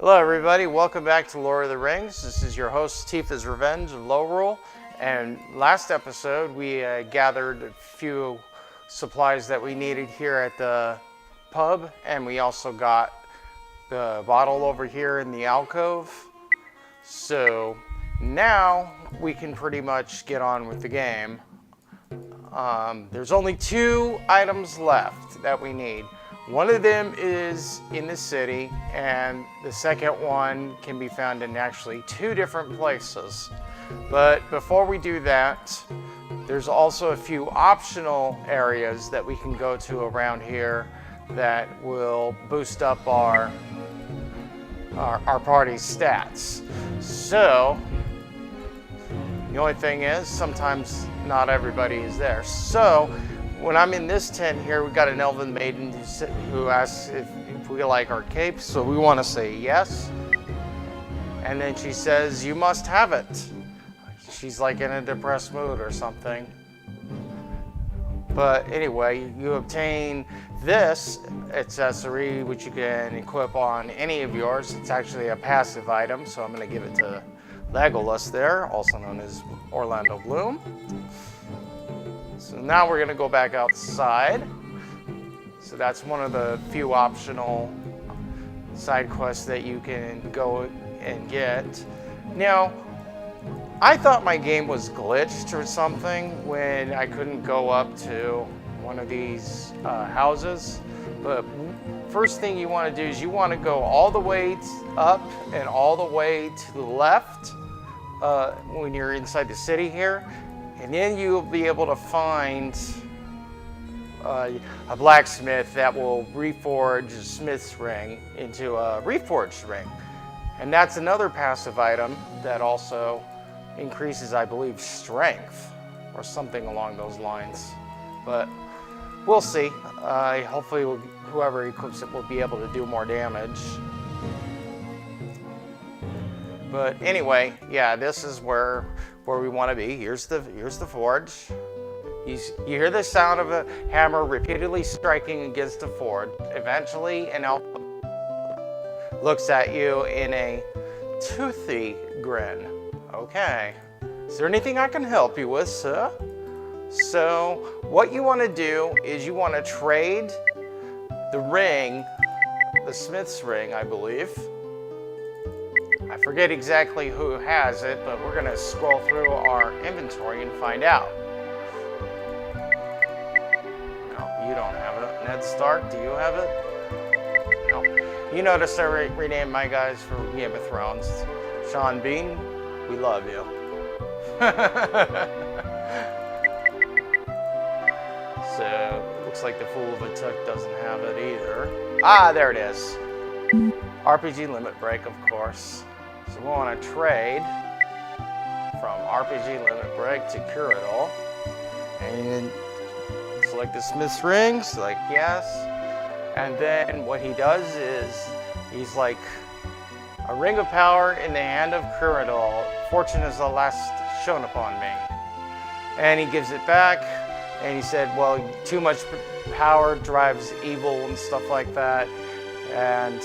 Hello everybody, welcome back to Lord of the Rings. This is your host Tifa's Revenge of Lorien, and last episode we gathered a few supplies that we needed here at the pub, and we also got the bottle over here in the alcove. So now we can pretty much get on with the game. There's only two items left that we need. One of them is in the city, and the second one can be found in actually two different places. But before we do that, there's also a few optional areas that we can go to around here that will boost up our party's stats. So the only thing is, sometimes not everybody is there. So when I'm in this tent here, we got an elven maiden who asks if we like our capes, so we want to say yes. And then she says, "You must have it." She's like in a depressed mood or something. But anyway, you obtain this accessory, which you can equip on any of yours. It's actually a passive item, so I'm going to give it to Legolas there, also known as Orlando Bloom. So now we're going to go back outside. So that's one of the few optional side quests that you can go and get. Now, I thought my game was glitched or something when I couldn't go up to one of these houses. But first thing you want to do is you want to go all the way up and all the way to the left when you're inside the city here. And then you'll be able to find a blacksmith that will reforge a smith's ring into a reforged ring. And that's another passive item that also increases, I believe, strength or something along those lines. But we'll see. Hopefully whoever equips it will be able to do more damage. But anyway, yeah, this is where we want to be. Here's the forge. You hear the sound of a hammer repeatedly striking against a forge. Eventually, an elf looks at you in a toothy grin. Okay, is there anything I can help you with, sir? So what you want to do is you want to trade the ring, the smith's ring, I believe. I forget exactly who has it, but we're going to scroll through our inventory and find out. No, you don't have it. Ned Stark, do you have it? No. You notice I renamed my guys for Game of Thrones. Sean Bean, we love you. So, it looks like the Fool of a Took doesn't have it either. Ah, there it is. RPG Limit Break, of course. So we want to trade from RPG Limit Break to Cure It All. And select the Smith's Ring, select yes. And then what he does is, he's like, a ring of power in the hand of Cure It All. Fortune is the last shown upon me. And he gives it back, and he said, well, too much power drives evil and stuff like that. And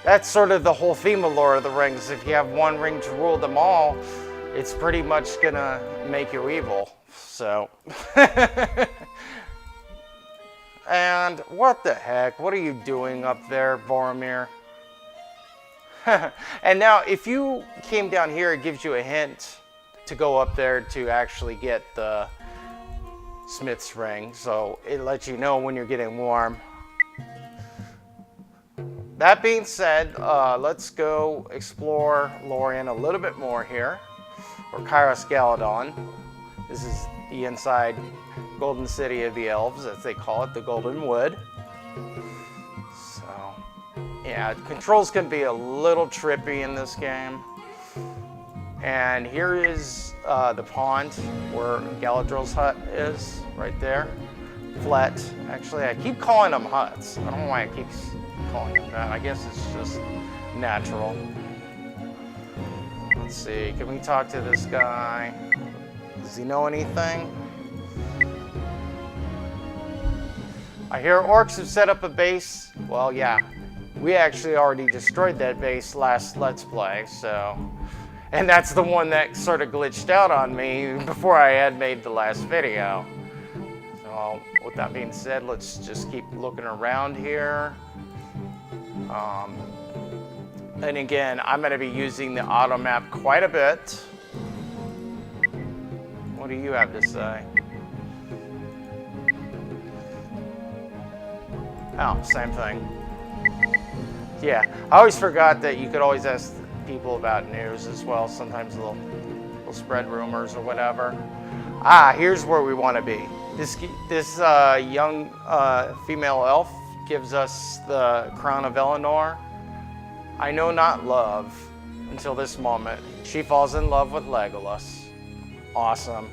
that's sort of the whole theme of Lord of the Rings. If you have one ring to rule them all, it's pretty much gonna make you evil. So, and what the heck? What are you doing up there, Boromir? And now, if you came down here, it gives you a hint to go up there to actually get the smith's ring. So it lets you know when you're getting warm. That being said, let's go explore Lorien a little bit more here, or Kairos Galadon. This is the inside Golden City of the Elves, as they call it, the Golden Wood. So, yeah, controls can be a little trippy in this game. And here is the pond where Galadriel's hut is, right there. Flat. Actually, I keep calling them huts. I don't know why I keep calling them that. I guess it's just natural. Let's see, can we talk to this guy? Does he know anything? I hear orcs have set up a base. Well, yeah, we actually already destroyed that base last Let's Play, so... And that's the one that sort of glitched out on me before I had made the last video. So, with that being said, let's just keep looking around here. And again, I'm going to be using the auto map quite a bit. What do you have to say? Oh, same thing. Yeah, I always forgot that you could always ask people about news as well. Sometimes they'll spread rumors or whatever. Ah, here's where we want to be. This young female elf gives us the crown of Eleanor. I know not love until this moment. She falls in love with Legolas. Awesome.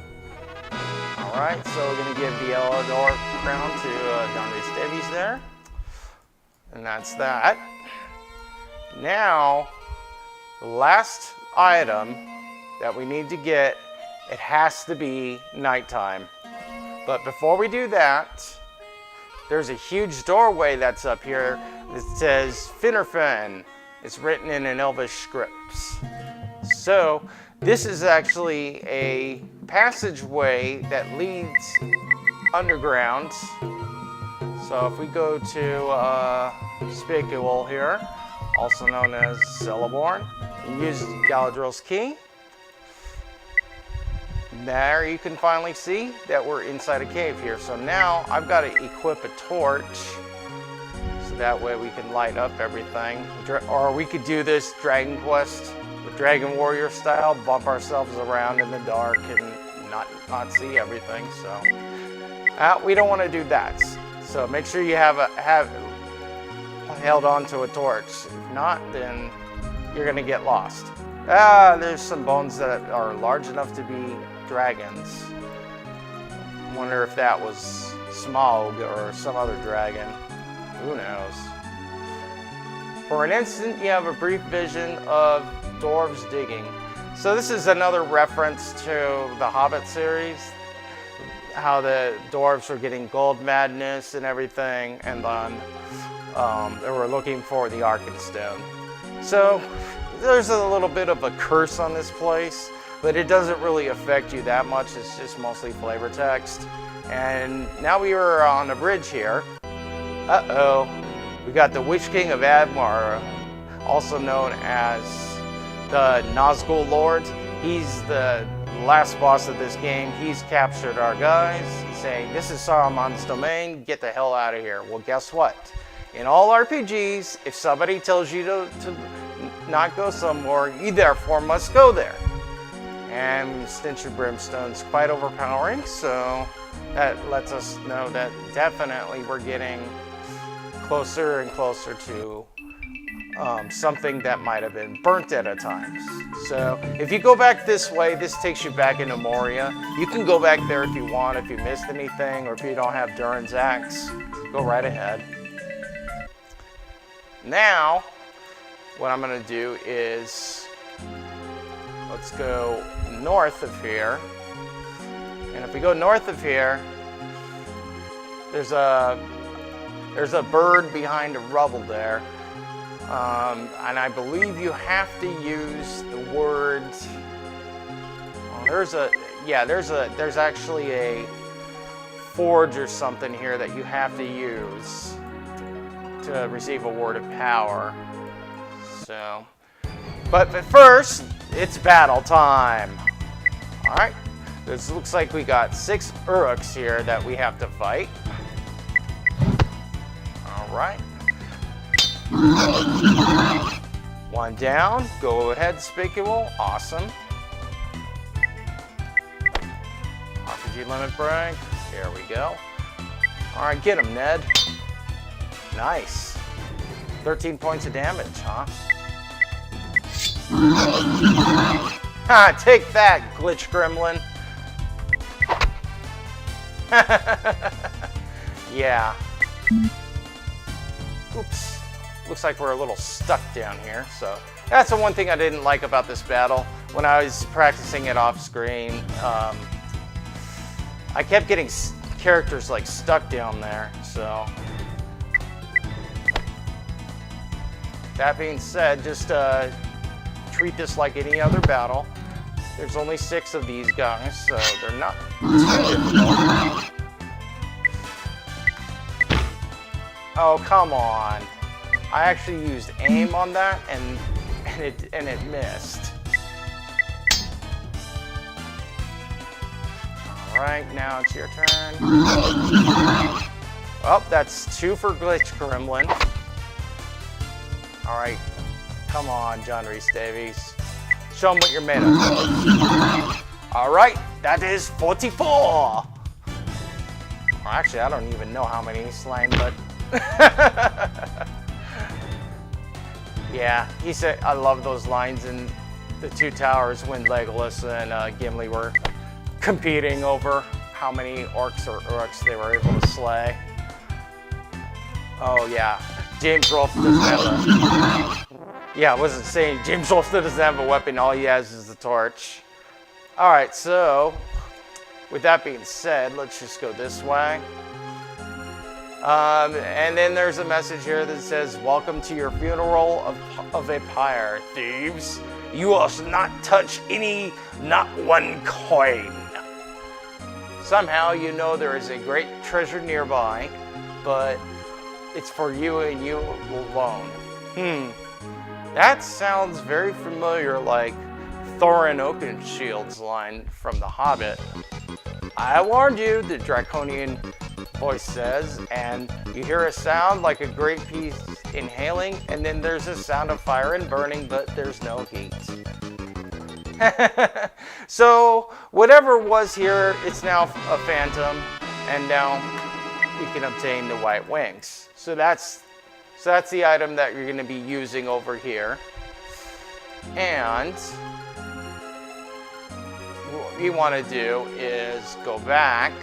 All right, so we're gonna give the Eleanor crown to Don Reese Davies there, and that's that. Now, the last item that we need to get, it has to be nighttime. But before we do that, there's a huge doorway that's up here that says Finnerfen. It's written in an Elvish script. So this is actually a passageway that leads underground. So if we go to Spicule here, also known as Celeborn, and use Galadriel's key. There you can finally see that we're inside a cave here. So now I've got to equip a torch, so that way we can light up everything. Or we could do this Dragon Quest, the Dragon Warrior style, bump ourselves around in the dark and not see everything. So we don't want to do that. So make sure you have held on to a torch. If not, then you're gonna get lost. There's some bones that are large enough to be dragons. Wonder if that was Smaug or some other dragon. Who knows? For an instant, you have a brief vision of dwarves digging. So this is another reference to the Hobbit series, how the dwarves were getting gold madness and everything, and then they were looking for the Arkenstone. So there's a little bit of a curse on this place, but it doesn't really affect you that much. It's just mostly flavor text. And now we are on a bridge here. Uh-oh. We got the Witch King of Admar, also known as the Nazgul Lord. He's the last boss of this game. He's captured our guys, saying, "This is Saruman's domain, get the hell out of here." Well, guess what? In all RPGs, if somebody tells you to not go somewhere, you therefore must go there. And Stench of Brimstone's quite overpowering, so that lets us know that definitely we're getting closer and closer to something that might have been burnt at a time. So if you go back this way, this takes you back into Moria. You can go back there if you want, if you missed anything, or if you don't have Durin's axe, go right ahead. Now, what I'm going to do is, let's go north of here. And if we go north of here, there's a bird behind a rubble there. And I believe you have to use the words. There's actually a forge or something here that you have to use to receive a word of power. So, but first, it's battle time. All right, this looks like we got 6 Uruks here that we have to fight. All right. One down. Go ahead, Spicule. Awesome. RPG limit break. Here we go. All right, get him, Ned. Nice. 13 points of damage, huh? Ha! Take that, glitch gremlin. Yeah. Oops. Looks like we're a little stuck down here, so that's the one thing I didn't like about this battle. When I was practicing it off screen, I kept getting characters like stuck down there, so. That being said, just treat this like any other battle. There's only 6 of these guys, so they're not too difficult. Oh, come on. I actually used aim on that and it missed. Alright, now it's your turn. Well, that's 2 for Glitch Gremlin. Alright, come on, John Rhys Davies. Show them what you're made of. Alright, that is 44! Well, actually, I don't even know how many he's slain, but... Yeah, he said, I love those lines in the Two Towers when Legolas and Gimli were competing over how many orcs or Uruks they were able to slay. Oh yeah, James Rolfe doesn't have a... Yeah, I wasn't saying James Rolfe doesn't have a weapon, all he has is the torch. Alright, so, with that being said, let's just go this way. And then there's a message here that says, welcome to your funeral of a pyre, thieves. You will not touch not one coin. Somehow you know there is a great treasure nearby, but it's for you and you alone. That sounds very familiar, like Thorin Oakenshield's line from The Hobbit. I warned you, the draconian voice says, and you hear a sound like a great piece inhaling, and then there's a sound of fire and burning, but there's no heat. So whatever was here, it's now a phantom, and now we can obtain the white wings. So that's the item that you're going to be using over here. And what we want to do is go back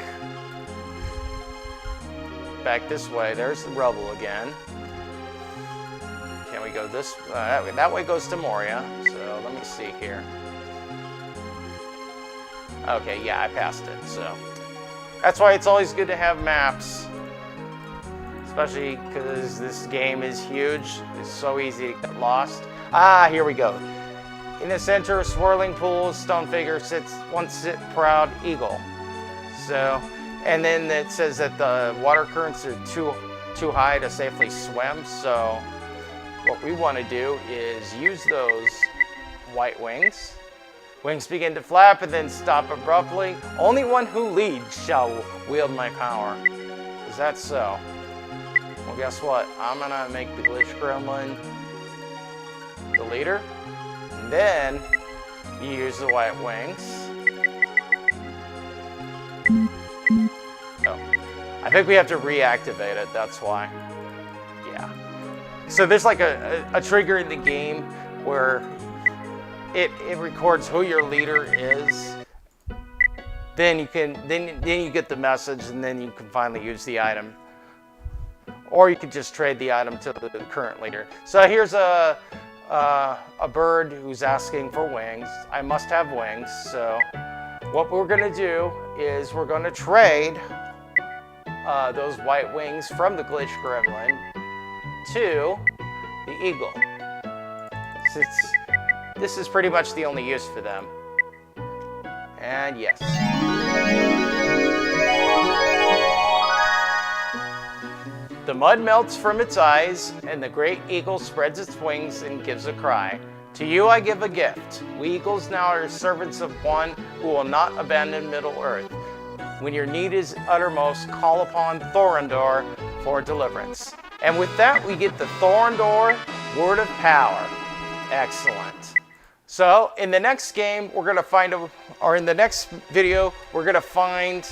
this way. There's the rubble again. Can we go this way? That way goes to Moria. So let me see here. Okay, yeah, I passed it. So that's why it's always good to have maps. Especially because this game is huge. It's so easy to get lost. Ah, here we go. In the center, a swirling pool, stone figure sits proud eagle. So, and then it says that the water currents are too high to safely swim. So, what we want to do is use those white wings. Wings begin to flap and then stop abruptly. Only one who leads shall wield my power. Is that so? Well, guess what? I'm gonna make the Glitch Gremlin the leader. And then you use the white wings. Oh, I think we have to reactivate it, that's why. Yeah. So there's like a trigger in the game where it records who your leader is. Then you get the message, and then you can finally use the item. Or you could just trade the item to the current leader. So here's a bird who's asking for wings. I must have wings. So what we're going to do is we're going to trade those white wings from the Glitch Gremlin to the eagle. Since this is pretty much the only use for them. And yes. The mud melts from its eyes, and the great eagle spreads its wings and gives a cry. To you I give a gift. We eagles now are servants of one who will not abandon Middle-earth. When your need is uttermost, call upon Thorondor for deliverance. And with that, we get the Thorondor Word of Power. Excellent. So, in the next game, we're going to find, or in the next video, we're going to find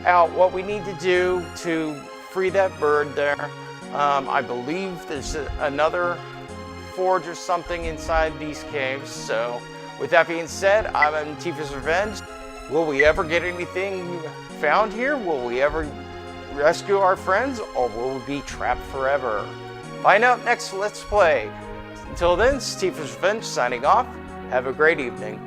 out what we need to do to free that bird there. I believe there's another forge or something inside these caves. So, with that being said, I'm Tifa's Revenge. Will we ever get anything found here? Will we ever rescue our friends, or will we be trapped forever? Find out next Let's Play. Until then, Tifa's Revenge signing off. Have a great evening.